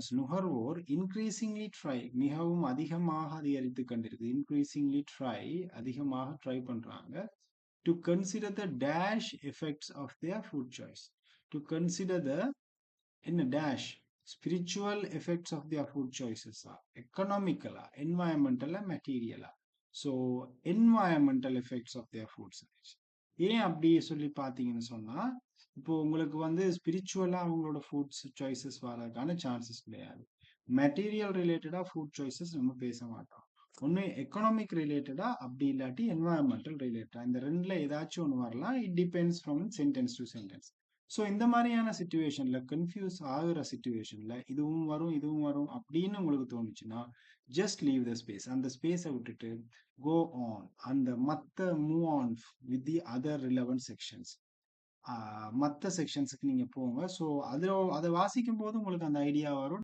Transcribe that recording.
Consumers நுகர்வோர் increasingly try மிகவும் அதிகமாக அதிகரித்து கொண்டிருக்கு. இன்க்ரீசிங்லி ட்ரை அதிகமாக ட்ரை பண்றாங்க to consider the dash effects of their food choice. To consider the என்ன dash spiritual effects of their food சாய்ஸஸா, எக்கனாமிக்கலா, என்வாயன்மெண்டலா, மெட்டீரியலா. So environmental effects of their food choice. ஏன் அப்படி சொல்லி பார்த்தீங்கன்னு சொன்னா, இப்போ உங்களுக்கு வந்து ஸ்பிரிச்சுவலா அவங்களோட ஃபுட்ஸ் சாய்ஸஸ் வரதுக்கான சான்சஸ் கிடையாது. மெட்டீரியல் ரிலேட்டடா ஃபுட் சாய்ஸஸ் நம்ம பேச மாட்டோம். ஒன்று எக்கனாமிக் ரிலேட்டடா, அப்படி இல்லாட்டி என்வாயன்மெண்டல் ரிலேட்டடா. இந்த ரெண்டுல ஏதாச்சும் ஒன்று வரலாம். It depends from sentence to sentence. So இந்த மாதிரியான சுச்சுவேஷன்ல கன்ஃபியூஸ் ஆகுற சுச்சுவேஷன்ல இதுவும் வரும் இதுவும் வரும் அப்படின்னு உங்களுக்கு தோணுச்சுன்னா, ஜஸ்ட் லீவ் த ஸ்பேஸ். அந்த ஸ்பேஸை விட்டுட்டு கோ ஆன் அந்த மற்ற move on with the other relevant sections. மற்ற செக்ஷன்ஸுக்கு நீங்க போங்க. ஸோ அதில் அதை வாசிக்கும் போது உங்களுக்கு அந்த ஐடியா வரும்.